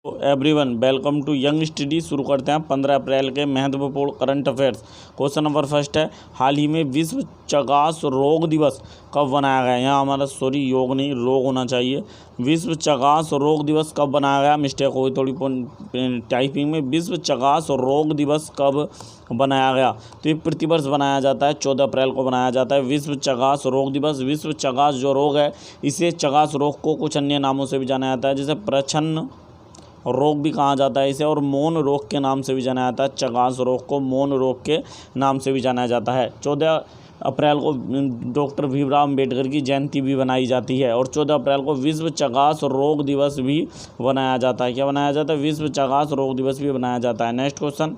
Everyone welcome to young study. शुरू करते हैं 15 अप्रैल के महत्वपूर्ण current affairs. Question number first है, हाल ही में विश्व चगास रोग दिवस कब बनाया गया। यहाँ हमारा योग नहीं, रोग होना चाहिए। विश्व चगास रोग दिवस कब बनाया गया, मिस्टेक हुई थोड़ी टाइपिंग में। विश्व चगास रोग दिवस कब बनाया गया, तो ये प्रतिवर्ष बनाया जाता है, 14 अप्रैल को बनाया जाता है विश्व चगास रोग दिवस। विश्व चगास जो रोग है, इसे चगास रोग को कुछ अन्य नामों से भी जाना जाता है, जैसे प्रच्छन्न रोग भी कहा जाता है इसे, और मौन रोग के नाम से भी जाना जाता है। चगास रोग को मौन रोग के नाम से भी जाना जाता है। 14 अप्रैल को डॉक्टर भीमराव अम्बेडकर की जयंती भी बनाई जाती है, और 14 अप्रैल को विश्व चगास रोग दिवस भी बनाया जाता है। क्या बनाया जाता है, विश्व चगास रोग दिवस भी बनाया जाता है। नेक्स्ट क्वेश्चन,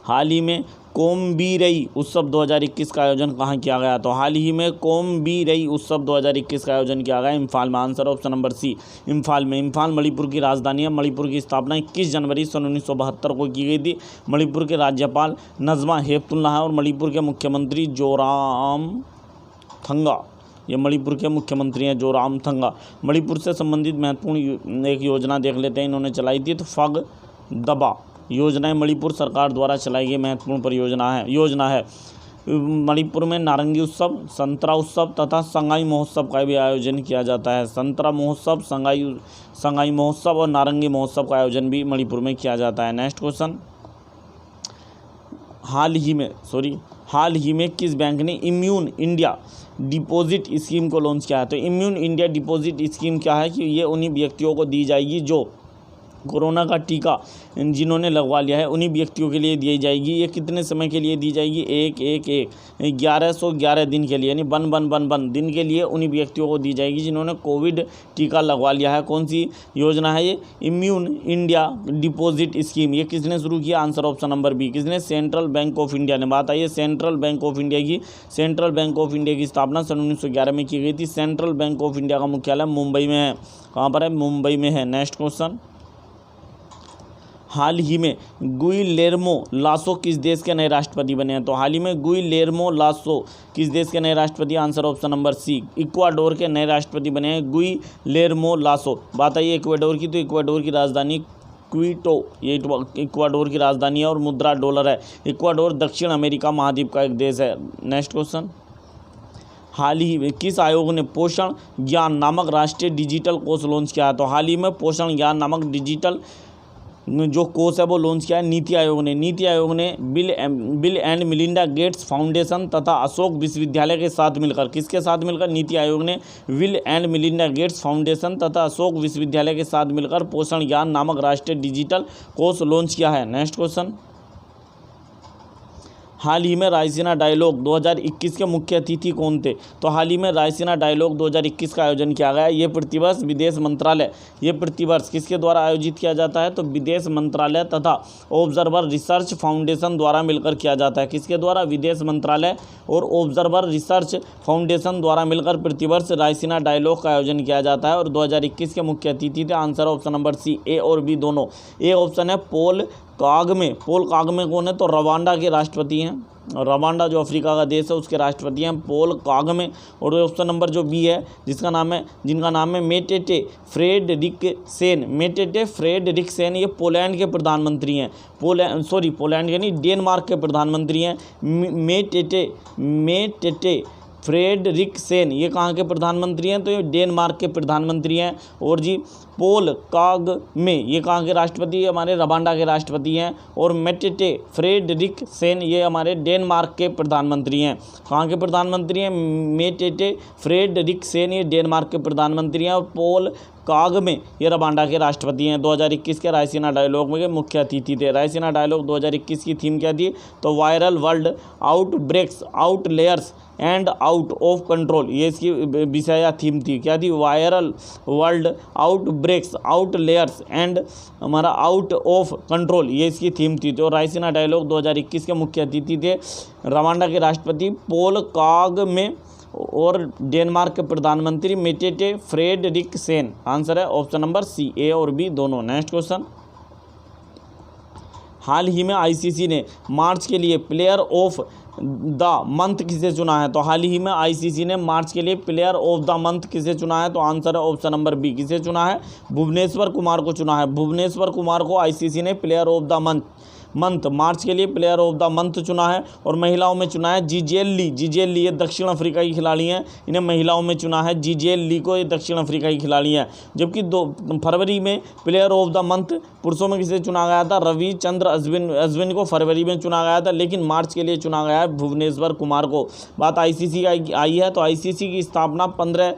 हाल ही में कोम्बीरई उत्सव 2021 का आयोजन कहाँ किया गया, तो हाल ही में कोम्बीरई उत्सव 2021 का आयोजन किया गया इम्फाल में। Answer option number C, Imphal में। इम्फाल मणिपुर की राजधानी है। मणिपुर की स्थापना 21 जनवरी 1972 को की गई थी। मणिपुर के राज्यपाल नजमा हेपतुल्ला है, और मणिपुर के मुख्यमंत्री जोरामथंगा, ये मणिपुर के मुख्यमंत्री हैं जोरामथंगा। मणिपुर से संबंधित महत्वपूर्ण एक योजना देख लेते हैं, इन्होंने चलाई थी, तो फग दबा योजना मणिपुर सरकार द्वारा चलाई गई महत्वपूर्ण योजना है। मणिपुर में नारंगी उत्सव, संतरा उत्सव तथा संगाई महोत्सव का भी आयोजन किया जाता है। संतरा महोत्सव, संगाई महोत्सव और नारंगी महोत्सव का आयोजन भी मणिपुर में किया जाता है। नेक्स्ट क्वेश्चन, हाल ही में किस बैंक ने इम्यून इंडिया डिपॉजिट स्कीम को लॉन्च किया है, तो इम्यून इंडिया डिपॉजिट स्कीम क्या है कि ये उन्हीं व्यक्तियों को दी जाएगी जो कोरोना का टीका जिन्होंने लगवा लिया है, उन्हीं व्यक्तियों के लिए दी जाएगी। ये कितने समय के लिए दी जाएगी, 1111 दिन के लिए, यानी बन दिन के लिए उन्हीं व्यक्तियों को दी जाएगी जिन्होंने कोविड टीका लगवा लिया है। कौन सी योजना है ये, इम्यून इंडिया डिपॉजिट स्कीम। ये किसने शुरू किया, आंसर ऑप्शन नंबर बी, किसने, सेंट्रल बैंक ऑफ इंडिया ने। बात आई है सेंट्रल बैंक ऑफ इंडिया की। सेंट्रल बैंक ऑफ इंडिया की स्थापना सन 1911 में की गई थी। सेंट्रल बैंक ऑफ इंडिया का मुख्यालय मुंबई में है। कहाँ पर है, मुंबई में है। नेक्स्ट क्वेश्चन, हाल ही में गुइलेर्मो लासो किस देश के नए राष्ट्रपति बने हैं, तो हाल ही में गुइलेर्मो लासो किस देश के नए राष्ट्रपति, answer option number C, Ecuador के नए राष्ट्रपति बने हैं गुइलेर्मो लासो। बात आई इक्वाडोर की, तो इक्वाडोर की राजधानी क्विटो, ये इक्वाडोर की राजधानी है, और मुद्रा डॉलर है। इक्वाडोर दक्षिण अमेरिका महाद्वीप का एक देश है। नेक्स्ट क्वेश्चन, हाल ही में किस आयोग ने पोषण ज्ञान नामक राष्ट्रीय डिजिटल कोष लॉन्च किया है, तो हाल ही में पोषण ज्ञान नामक डिजिटल जो कोर्स है वो लॉन्च किया है नीति आयोग ने। नीति आयोग ने bill and Melinda Gates foundation तथा अशोक विश्वविद्यालय के साथ मिलकर, किसके साथ मिलकर, नीति आयोग ने bill and Melinda Gates foundation तथा अशोक विश्वविद्यालय के साथ मिलकर पोषण ज्ञान नामक राष्ट्रीय डिजिटल कोर्स लॉन्च किया है। नेक्स्ट क्वेश्चन, हाल ही में रायसीना डायलॉग 2021 के मुख्य अतिथि कौन थे, तो हाल ही में रायसीना डायलॉग 2021 का आयोजन किया गया। ये प्रतिवर्ष विदेश मंत्रालय, ये प्रतिवर्ष किसके द्वारा आयोजित किया जाता है, तो विदेश मंत्रालय तथा ऑब्जर्वर रिसर्च फाउंडेशन द्वारा मिलकर किया जाता है। किसके द्वारा, विदेश मंत्रालय और ऑब्जर्वर रिसर्च फाउंडेशन द्वारा मिलकर प्रतिवर्ष रायसीना डायलॉग का आयोजन किया जाता है, और 2021 के मुख्य अतिथि थे, आंसर ऑप्शन नंबर सी, ए और बी दोनों। ए ऑप्शन है पोल कागमे कौन है, तो रवांडा के राष्ट्रपति हैं। रवांडा जो अफ्रीका का देश है उसके राष्ट्रपति हैं पोल कागमे। और ऑप्शन नंबर जो बी है, जिनका नाम है मेटेटे फ्रेडरिक्सेन, ये पोलैंड के प्रधानमंत्री हैं। पोलैंड के नहीं, डेनमार्क के प्रधानमंत्री हैं। मेटेटे फ्रेडरिक्सेन, ये कहाँ के प्रधानमंत्री हैं, तो ये डेनमार्क के प्रधानमंत्री हैं। और जी पोल कागमे, ये कहाँ के राष्ट्रपति, हमारे रवांडा के राष्ट्रपति हैं। और मेटेटे फ्रेडरिक्सेन, ये हमारे डेनमार्क के प्रधानमंत्री हैं। कहाँ के प्रधानमंत्री हैं, मेटेटे फ्रेडरिक्सेन, ये डेनमार्क के प्रधानमंत्री हैं। और पोल कागमे, ये रवांडा के राष्ट्रपति हैं। 2021 के रायसीना डायलॉग में मुख्य अतिथि थे। रायसीना डायलॉग 2021 की थीम क्या थी, तो viral world outbreaks outliers and out of control, ये इसकी विषय या थीम थी। क्या थी, viral world outbreaks outliers and हमारा आउट ऑफ कंट्रोल, ये इसकी थीम थी। तो रायसीना डायलॉग 2021 के मुख्य अतिथि थे रवांडा के राष्ट्रपति पोल कागमे और डेनमार्क के प्रधानमंत्री मेटेटे फ्रेडरिक्सेन। आंसर है ऑप्शन नंबर सी, ए और बी दोनों। नेक्स्ट क्वेश्चन, हाल ही में आईसीसी ने मार्च के लिए प्लेयर ऑफ द मंथ किसे चुना है? तो हाल ही में आईसीसी ने मार्च के लिए प्लेयर ऑफ द मंथ किसे चुना है? तो आंसर है ऑप्शन नंबर बी, किसे चुना है? भुवनेश्वर कुमार को चुना है। भुवनेश्वर कुमार को आईसीसी ने प्लेयर ऑफ द मंथ मार्च के लिए प्लेयर ऑफ द मंथ चुना है। और महिलाओं में चुना है जीजेल ली, ये दक्षिण अफ्रीका की खिलाड़ी हैं, इन्हें महिलाओं में चुना है जीजेल ली को, ये दक्षिण अफ्रीका की खिलाड़ी हैं। जबकि 2 फरवरी में प्लेयर ऑफ द मंथ पुरुषों में किसे चुना गया था? रविचंद्र अश्विन को फरवरी में चुना गया था, लेकिन मार्च के लिए चुना गया है भुवनेश्वर कुमार को। बात आईसीसी की आई है तो आईसीसी की स्थापना 15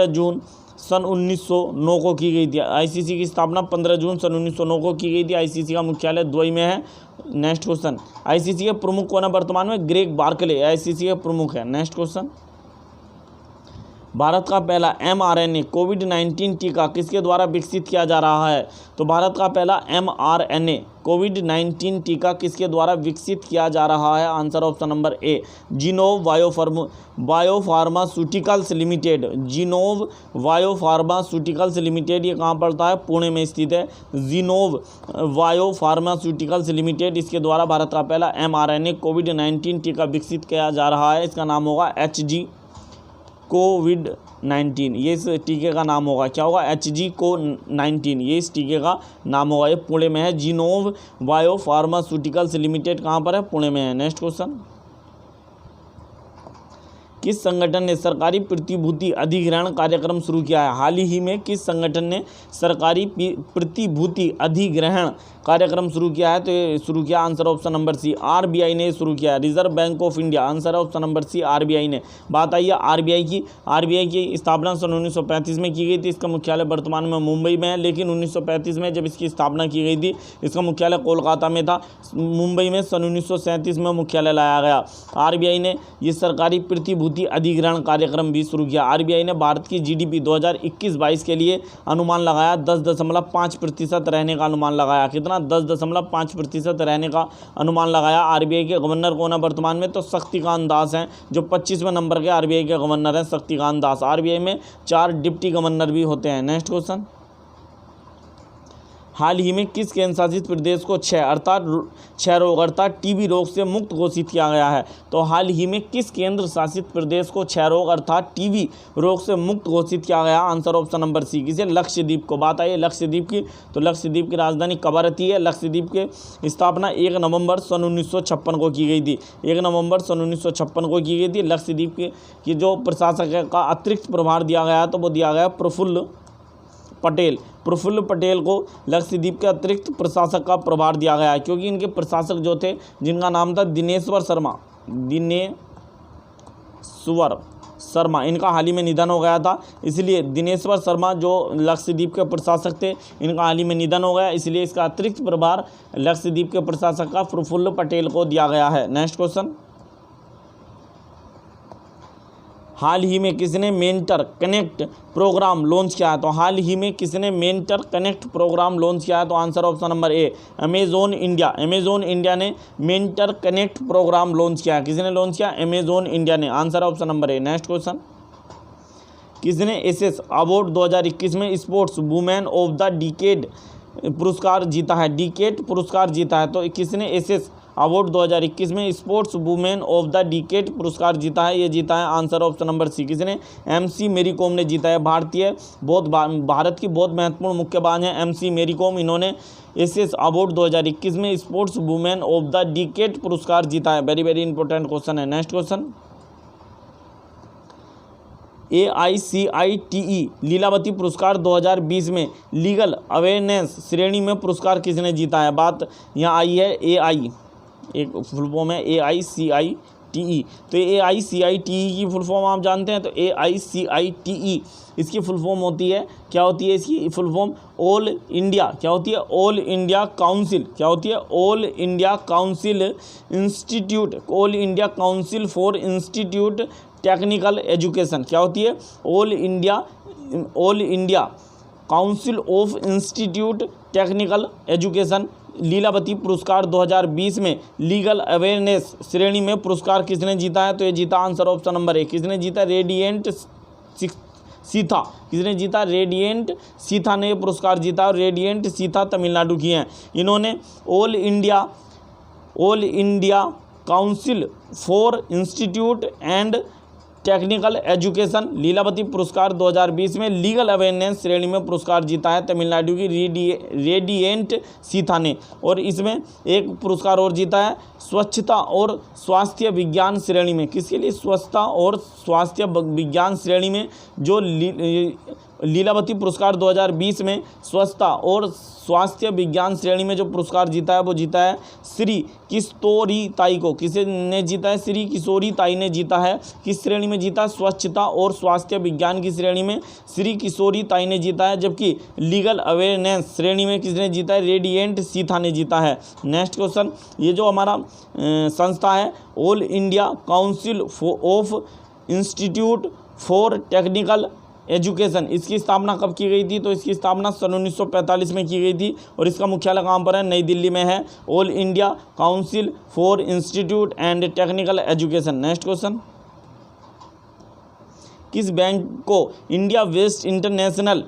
जून सन 1909 को की गई थी। आईसीसी की स्थापना 15 जून सन 1909 को की गई थी। आईसीसी का मुख्यालय दुबई में है। नेक्स्ट क्वेश्चन, आईसीसी के प्रमुख कौन है वर्तमान में? ग्रेग बार्कले आईसीसी के प्रमुख है। नेक्स्ट क्वेश्चन, भारत का पहला mRNA कोविड-19 टीका किसके द्वारा विकसित किया जा रहा है? तो भारत का पहला mRNA कोविड-19 टीका किसके द्वारा विकसित किया जा रहा है? Answer option number A, Gennova biopharmaceuticals limited. Gennova biopharmaceuticals limited, ये कहाँ पड़ता है? पुणे में स्थित है। जिनोव बायोफार्मास्यूटिकल्स लिमिटेड, इसके द्वारा भारत का पहला mRNA कोविड-19 टीका विकसित किया जा रहा है। इसका नाम होगा HG कोविड-19, ये इस टीके का नाम होगा। क्या होगा? HG को-19, ये इस टीके का नाम होगा। ये पुणे में है। जिनोव बायोफार्मास्यूटिकल्स लिमिटेड कहाँ पर है? पुणे में है। नेक्स्ट क्वेश्चन, किस संगठन ने सरकारी प्रतिभूति अधिग्रहण कार्यक्रम शुरू किया है? हाल ही में किस संगठन ने सरकारी प्रतिभूति अधिग्रहण कार्यक्रम शुरू किया है? तो ये शुरू किया, answer option number C, RBI ने शुरू किया। Reserve bank of India, answer है ऑप्शन नंबर सी, आरबीआई ने। बात आई है आरबीआई की। आरबीआई की स्थापना सन 1935 में की गई थी। इसका मुख्यालय वर्तमान में मुंबई में है, लेकिन 1935 में जब इसकी स्थापना की गई थी इसका मुख्यालय कोलकाता में था। मुंबई में सन 1937 में मुख्यालय लाया गया। आरबीआई ने ये सरकारी प्रतिभूति अधिग्रहण कार्यक्रम भी शुरू किया। आरबीआई ने भारत की जीडीपी 2021-22 के लिए अनुमान लगाया 10.5% रहने का अनुमान लगाया। कितना? 10.5% रहने का अनुमान लगाया। आरबीआई के गवर्नर कौन है वर्तमान में? तो शक्तिकांत दास हैं, जो 25वें नंबर के आरबीआई के गवर्नर हैं, शक्तिकांत दास। आरबीआई में 4 डिप्टी गवर्नर भी होते हैं। नेक्स्ट क्वेश्चन, हाल ही में किस केंद्र शासित प्रदेश को क्षय रोग अर्थात टीबी रोग से मुक्त घोषित किया गया है? तो हाल ही में किस केंद्र शासित प्रदेश को क्षय रोग अर्थात टीबी रोग से मुक्त घोषित किया गया? आंसर ऑप्शन नंबर सी, किसे? लक्षद्वीप को। बात आई लक्षद्वीप की, तो लक्षद्वीप की राजधानी कवरत्ती है। लक्षद्वीप की स्थापना 1 नवंबर सन 1956 को की गई थी। 1 नवंबर सन 1956 को की गई थी। लक्षद्वीप की जो प्रशासक का अतिरिक्त प्रभार दिया गया है तो वो दिया गया प्रफुल्ल पटेल को लक्षद्वीप के अतिरिक्त प्रशासक का प्रभार दिया गया है, क्योंकि इनके प्रशासक जो थे जिनका नाम था दिनेश्वर शर्मा, इनका हाल ही में निधन हो गया था। इसलिए दिनेश्वर शर्मा जो लक्षद्वीप के प्रशासक थे, इनका हाल ही में निधन हो गया, इसलिए इसका अतिरिक्त प्रभार लक्षद्वीप के प्रशासक का प्रफुल्ल पटेल को दिया गया है। नेक्स्ट क्वेश्चन, हाल ही में किसने मेंटर कनेक्ट प्रोग्राम लॉन्च किया है? तो हाल ही में किसने मेंटर कनेक्ट प्रोग्राम लॉन्च किया है? तो आंसर ऑप्शन नंबर ए, अमेजोन इंडिया ने मेंटर कनेक्ट प्रोग्राम लॉन्च किया है। किसने लॉन्च किया? अमेजोन इंडिया ने। आंसर ऑप्शन नंबर ए। नेक्स्ट क्वेश्चन, किसने एसएस अवार्ड 2021 में sports women of the decade पुरस्कार जीता है? डिकेड पुरस्कार जीता है, तो किसने एसएस अवार्ड 2021 में sports women of the decade पुरस्कार जीता है? ये जीता है, आंसर ऑप्शन नंबर सी, किसने? एमसी मेरी कॉम ने जीता है। भारत की बहुत महत्वपूर्ण मुक्केबाज हैं एमसी मेरी कॉम। इन्होंने एसएस अवार्ड 2021 में sports women of the decade पुरस्कार जीता है। वेरी वेरी इंपॉर्टेंट क्वेश्चन है। नेक्स्ट क्वेश्चन, AICITE लीलावती पुरस्कार 2020 में लीगल अवेयरनेस श्रेणी में पुरस्कार किसने जीता है? बात यहाँ आई है AI, एक फुल फॉर्म है AICITE। तो AICITE की फुल फॉर्म आप जानते हैं, तो AICITE इसकी फुल फॉर्म होती है, क्या होती है इसकी फुल फॉर्म? ऑल इंडिया, क्या होती है? ऑल इंडिया काउंसिल, क्या होती है? All India council institute, all India council for institute technical education, क्या होती है? All India council of institute technical education. Lilavati पुरस्कार 2020 में लीगल अवेयरनेस श्रेणी में पुरस्कार किसने जीता है? तो ये जीता, आंसर ऑप्शन नंबर ए, किसने जीता? रेडिएंट सीथा, किसने जीता? रेडिएंट सीथा ने ये पुरस्कार जीता और रेडिएंट सीथा तमिलनाडु की हैं। इन्होंने all India council for institute and technical education Lilavati पुरस्कार 2020 में लीगल अवेयरनेस श्रेणी में पुरस्कार जीता है तमिलनाडु की रेडिएंट सीथा ने। और इसमें एक पुरस्कार और जीता है स्वच्छता और स्वास्थ्य विज्ञान श्रेणी में। किसके लिए? स्वच्छता और स्वास्थ्य विज्ञान श्रेणी में जो लीलावती पुरस्कार 2020 में स्वच्छता और स्वास्थ्य विज्ञान श्रेणी में जो पुरस्कार जीता है वो जीता है श्री किशोरी ताई को। किसे ने जीता है? श्री किशोरी ताई ने जीता है। किस श्रेणी में जीता? स्वच्छता और स्वास्थ्य विज्ञान की श्रेणी में श्री किशोरी ताई ने जीता है। जबकि लीगल अवेयरनेस श्रेणी में किसने जीता है? रेडिएंट सीथा ने जीता है। नेक्स्ट क्वेश्चन, ये जो हमारा संस्था है all India council of institute for technical education, इसकी स्थापना कब की गई थी? तो इसकी स्थापना सन 1945 में की गई थी और इसका मुख्यालय कहाँ पर है? नई दिल्ली में है। All India council for institute and technical education. Next question, किस बैंक को इंडिया वेस्ट इंटरनेशनल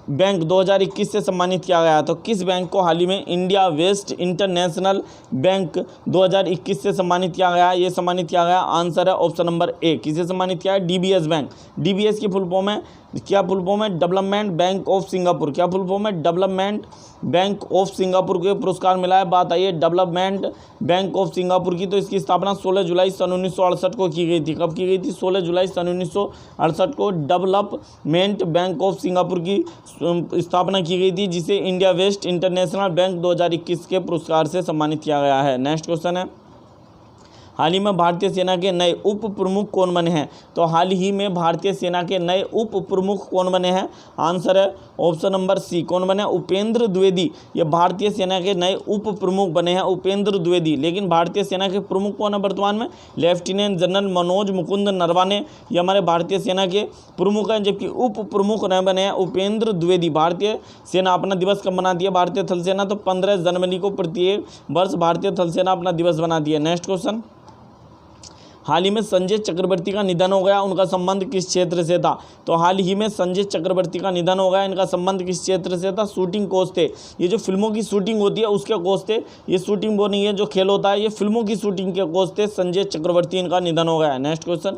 बैंक 2021 से सम्मानित किया गया? तो किस बैंक को हाल ही में इंडिया वेस्ट इंटरनेशनल बैंक 2021 से सम्मानित किया गया? ये सम्मानित किया गया, आंसर है ऑप्शन नंबर ए। किसे सम्मानित किया है? DBS bank. डीबीएस की फुल फॉर्म है क्या? फुल फॉर्म है डेवलपमेंट बैंक ऑफ सिंगापुर। क्या फुल फॉर्म है? डेवलपमेंट बैंक ऑफ सिंगापुर को पुरस्कार मिला है। बात आई है डेवलपमेंट बैंक ऑफ सिंगापुर की, तो इसकी स्थापना 16 जुलाई सन 1968 को की गई थी। कब की गई थी? 16 जुलाई सन 1968 को डेवलपमेंट बैंक ऑफ सिंगापुर की स्थापना की गई थी, जिसे इंडिया वेस्ट इंटरनेशनल बैंक 2021 के पुरस्कार से सम्मानित किया गया है। नेक्स्ट क्वेश्चन है, हाल ही में भारतीय सेना के नए उप प्रमुख कौन बने हैं? तो हाल ही में भारतीय सेना के नए उप प्रमुख कौन बने हैं? आंसर है ऑप्शन नंबर सी। कौन बने? उपेंद्र द्विवेदी। ये भारतीय सेना के नए उप प्रमुख बने हैं, उपेंद्र द्विवेदी। लेकिन भारतीय सेना के प्रमुख कौन है वर्तमान में? लेफ्टिनेंट जनरल मनोज मुकुंद नरवाने, ये हमारे भारतीय सेना के प्रमुख हैं। जबकि उप प्रमुख न बने हैं उपेंद्र द्विवेदी। भारतीय सेना अपना दिवस कब मनाती है? भारतीय थल सेना तो 15 जनवरी को प्रत्येक वर्ष भारतीय थल सेना अपना दिवस मनाती है। नेक्स्ट क्वेश्चन, हाल ही में संजय चक्रवर्ती का निधन हो गया, उनका संबंध किस क्षेत्र से था? तो हाल ही में संजय चक्रवर्ती का निधन हो गया, इनका संबंध किस क्षेत्र से था? शूटिंग कोच थे। ये जो फिल्मों की शूटिंग होती है उसके कोच थे। ये शूटिंग वो नहीं है जो खेल होता है, ये फिल्मों की शूटिंग के कोच थे। संजय चक्रवर्ती, इनका निधन हो गया है। नेक्स्ट क्वेश्चन,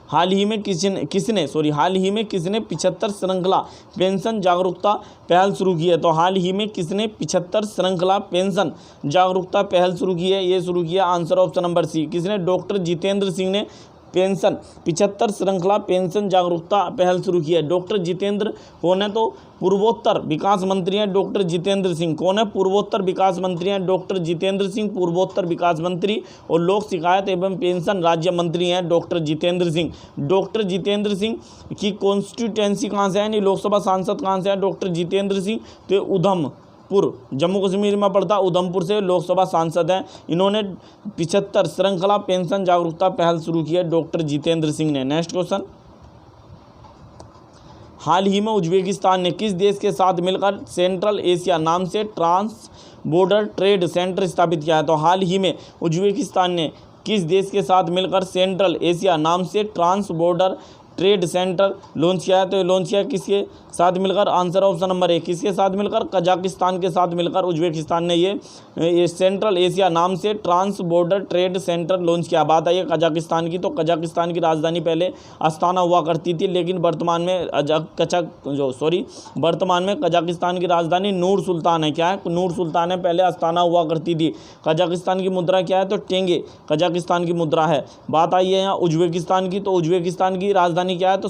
हाल ही में किसने 75 श्रृंखला पेंशन जागरूकता पहल शुरू की है? तो हाल ही में किसने 75 श्रृंखला पेंशन जागरूकता पहल शुरू की है? ये शुरू किया, आंसर ऑप्शन नंबर सी। किसने? डॉक्टर जितेंद्र सिंह ने 75 श्रृंखला पेंशन जागरूकता पहल शुरू की है। डॉक्टर जितेंद्र कौन है? तो पूर्वोत्तर विकास मंत्री हैं डॉक्टर जितेंद्र सिंह। कौन है? पूर्वोत्तर विकास मंत्री हैं डॉक्टर जितेंद्र सिंह, पूर्वोत्तर विकास मंत्री। और लोक शिकायत एवं पेंशन राज्य मंत्री हैं डॉक्टर जितेंद्र सिंह। डॉक्टर जितेंद्र सिंह की कॉन्स्टिट्यूएंसी कहाँ से है, यानी लोकसभा सांसद कहाँ से है डॉक्टर जितेंद्र सिंह? तो उधमपुर, जम्मू कश्मीर में पड़ता, उधमपुर से लोकसभा सांसद हैं। इन्होंने 75 श्रृंखला पेंशन जागरूकता पहल शुरू की है डॉक्टर जितेंद्र सिंह ने। नेक्स्ट क्वेश्चन, हाल ही में उज्बेकिस्तान ने किस देश के साथ मिलकर सेंट्रल एशिया नाम से ट्रांस बॉर्डर ट्रेड सेंटर स्थापित किया है? तो हाल ही में उज्बेकिस्तान ने किस देश के साथ मिलकर सेंट्रल एशिया नाम से trans border trade centre launch किया है? तो लॉन्च किया किसके साथ मिलकर? Answer option number A. किसके साथ मिलकर? कजाकिस्तान के साथ मिलकर उज्बेकिस्तान ने ये सेंट्रल एशिया नाम से trans border trade centre launch किया। बात आई है कजाकिस्तान की, तो कजाकिस्तान की राजधानी पहले अस्ताना हुआ करती थी, लेकिन वर्तमान में कजाकिस्तान की राजधानी नूर सुल्तान है। क्या है? नूर सुल्तान है, पहले अस्ताना हुआ करती थी। कजाकिस्तान की मुद्रा क्या है? तो टेंगे कजाकिस्तान की मुद्रा है। बात आई है यहाँ उज्बेकिस्तान की, तो उज्बेकिस्तान की राजधानी क्या है? तो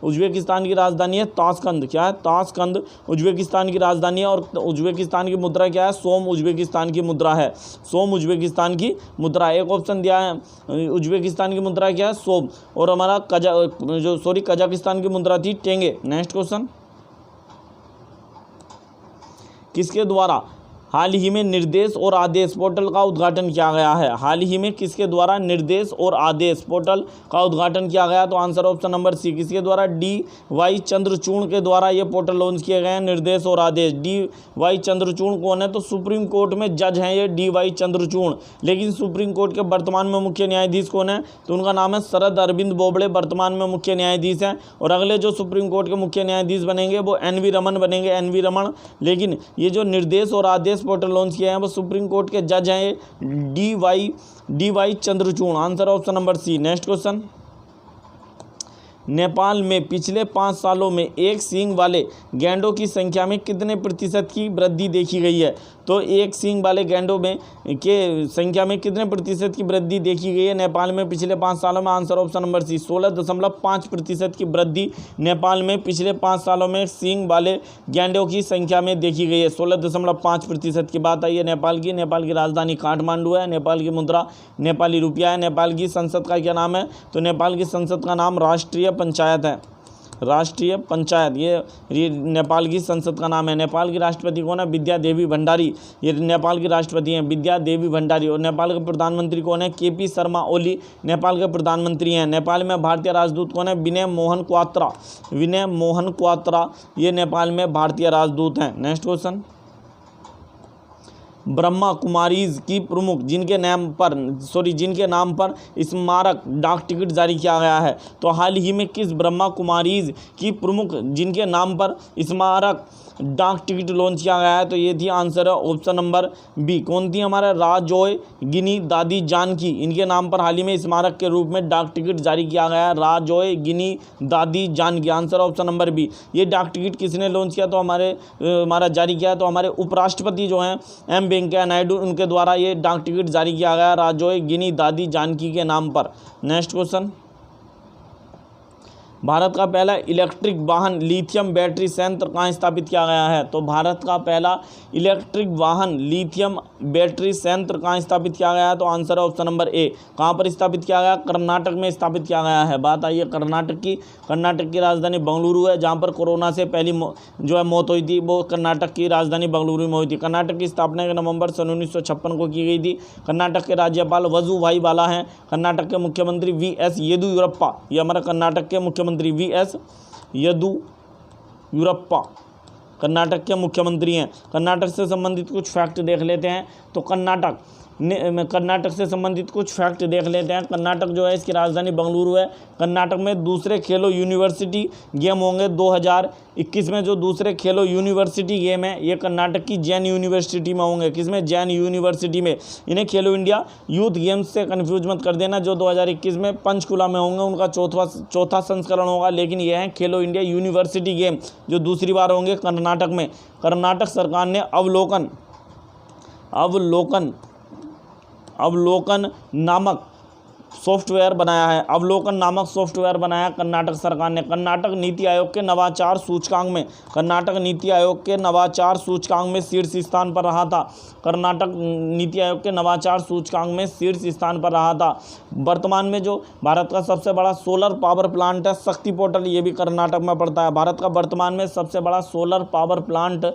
उज्बेकिस्तान की राजधानी है ताशकंद। क्या है? ताशकंद उज्बेकिस्तान की राजधानी है। और उज्बेकिस्तान की मुद्रा क्या है? सोम उज्बेकिस्तान की मुद्रा है। सोम उज्बेकिस्तान की मुद्रा। एक ऑप्शन दिया है, उज्बेकिस्तान की मुद्रा क्या है? सोम। और हमारा कजाकिस्तान की मुद्रा थी टेंगे। नेक्स्ट क्वेश्चन, किसके द्वारा हाल ही में निर्देश और आदेश पोर्टल का उद्घाटन किया गया है। हाल ही में किसके द्वारा निर्देश और आदेश पोर्टल का उद्घाटन किया गया? तो आंसर ऑप्शन नंबर सी, किसके द्वारा? डी.वाई. चंद्रचूड़ के द्वारा ये पोर्टल लॉन्च किए गए हैं, निर्देश और आदेश। डी.वाई. चंद्रचूड़ कौन है? तो सुप्रीम कोर्ट में जज हैं ये डी.वाई. चंद्रचूड़। लेकिन सुप्रीम कोर्ट के वर्तमान में मुख्य न्यायाधीश कौन है? तो उनका नाम है शरद अरविंद बोबड़े, वर्तमान में मुख्य न्यायाधीश हैं। और अगले जो सुप्रीम कोर्ट के मुख्य न्यायाधीश बनेंगे वो एन.वी. रमन बनेंगे, एन.वी. रमन। लेकिन ये जो निर्देश और आदेश पोर्टल लॉन्च किए हैं वो सुप्रीम कोर्ट के जज हैं ये D Y. Chandrachud. Answer option number C. Next question, Nepal में पिछले 5 सालों में एक सींग वाले गैंडों की संख्या में कितने प्रतिशत की वृद्धि देखी गई है? तो एक सींग वाले गैंडों में के संख्या में कितने प्रतिशत की वृद्धि देखी गई है नेपाल में पिछले 5 सालों में? आंसर ऑप्शन नंबर सी, 16.5% की वृद्धि नेपाल में पिछले 5 सालों में सींग वाले गैंडों की संख्या में देखी गई है। 16.5% की बात आई है नेपाल की। नेपाल की राजधानी काठमांडू है। नेपाल की मुद्रा नेपाली रुपया है। नेपाल की संसद का क्या नाम है? तो नेपाल की संसद का नाम राष्ट्रीय पंचायत है, राष्ट्रीय पंचायत। ये नेपाल की संसद का नाम है। नेपाल की राष्ट्रपति कौन है? विद्या देवी भंडारी, ये नेपाल की राष्ट्रपति हैं, विद्या देवी भंडारी। और नेपाल के प्रधानमंत्री कौन है? के.पी. शर्मा ओली नेपाल के प्रधानमंत्री हैं। नेपाल में भारतीय राजदूत कौन है? विनय मोहन क्वात्रा, विनय मोहन क्वात्रा ये नेपाल में भारतीय राजदूत हैं। नेक्स्ट क्वेश्चन, ब्रह्मा कुमारीज की प्रमुख जिनके नाम पर स्मारक डाक टिकट जारी किया गया है? तो हाल ही में किस ब्रह्मा कुमारीज की प्रमुख जिनके नाम पर स्मारक डाक टिकट लॉन्च किया गया है? तो ये थी आंसर है ऑप्शन नंबर बी। कौन थी? हमारा राजोय गिनी दादी जानकी, इनके नाम पर हाल ही में स्मारक के रूप में डाक टिकट जारी किया गया है, Rajyogini Dadi Janki. Answer option number B. ये डाक टिकट किसने लॉन्च किया? तो हमारा जारी किया है तो हमारे उपराष्ट्रपति जो हैं एम वेंकैया नायडू, उनके द्वारा ये डाक टिकट जारी किया गया राजोय गिनी दादी जानकी के नाम पर। नेक्स्ट क्वेश्चन, भारत का पहला इलेक्ट्रिक वाहन लिथियम बैटरी संयंत्र कहाँ स्थापित किया गया है? तो भारत का पहला इलेक्ट्रिक वाहन लिथियम बैटरी संयंत्र कहाँ स्थापित किया गया है? तो आंसर है ऑप्शन नंबर ए। कहाँ पर स्थापित किया गया? कर्नाटक में स्थापित किया गया है। बात आई है कर्नाटक की राजधानी बेंगलुरु है, जहाँ पर कोरोना से पहली जो है मौत हुई थी वो कर्नाटक की राजधानी बेंगलुरु में हुई थी। कर्नाटक की स्थापना नवंबर 1956 को की गई थी। कर्नाटक के राज्यपाल वजुभाई वाला हैं। कर्नाटक के मुख्यमंत्री वी.एस. येदियुरप्पा, ये हमारा कर्नाटक के मुख्यमंत्री वी.एस. येदियुरप्पा कर्नाटक के मुख्यमंत्री हैं। कर्नाटक से संबंधित कुछ फैक्ट देख लेते हैं। तो कर्नाटक से संबंधित कुछ फैक्ट देख लेते हैं। कर्नाटक जो है इसकी राजधानी बेंगलुरु है। कर्नाटक में दूसरे खेलो यूनिवर्सिटी गेम होंगे 2021 में। जो दूसरे खेलो यूनिवर्सिटी गेम है ये कर्नाटक की जैन यूनिवर्सिटी में होंगे। किसमें? जैन यूनिवर्सिटी में। इन्हें खेलो इंडिया यूथ गेम्स से कन्फ्यूज मत कर देना, जो 2021 में पंचकुला में होंगे, उनका चौथा संस्करण होगा। लेकिन ये हैं खेलो इंडिया यूनिवर्सिटी गेम जो दूसरी बार होंगे कर्नाटक में। कर्नाटक सरकार ने अवलोकन नामक सॉफ्टवेयर बनाया है। अवलोकन नामक सॉफ्टवेयर बनाया कर्नाटक सरकार ने। कर्नाटक नीति आयोग के नवाचार सूचकांक में शीर्ष स्थान पर रहा था। कर्नाटक नीति आयोग के नवाचार सूचकांक में शीर्ष स्थान पर रहा था। वर्तमान में जो भारत का सबसे बड़ा सोलर पावर प्लांट है शक्ति पोर्टल, ये भी कर्नाटक में पड़ता है। भारत का वर्तमान में सबसे बड़ा सोलर पावर प्लांट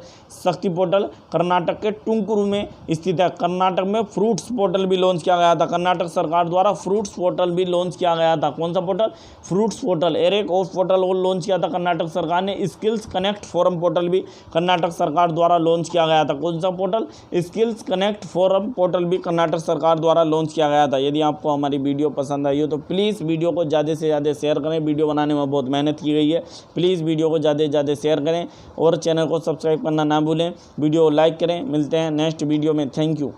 शक्ति पोर्टल कर्नाटक के टुमकुरू में स्थित है। कर्नाटक में फ्रूट्स पोर्टल भी लॉन्च किया गया था। कर्नाटक सरकार द्वारा फ्रूट्स पोर्टल भी लॉन्च किया गया था। कौन सा पोर्टल? Fruits portal. एक और पोर्टल और लॉन्च किया था कर्नाटक सरकार ने, स्किल्स कनेक्ट फोरम पोर्टल भी कर्नाटक सरकार द्वारा लॉन्च किया गया था। कौन सा portal? Skills connect forum portal भी कर्नाटक सरकार द्वारा लॉन्च किया गया था। यदि आपको हमारी वीडियो पसंद आई हो तो प्लीज़ वीडियो को ज़्यादा से ज़्यादा शेयर करें। वीडियो बनाने में बहुत मेहनत की गई है। प्लीज़ वीडियो को ज़्यादा से ज़्यादा शेयर करें और चैनल को सब्सक्राइब करना ना भूलें। वीडियो लाइक करें। मिलते हैं नेक्स्ट वीडियो में। Thank you.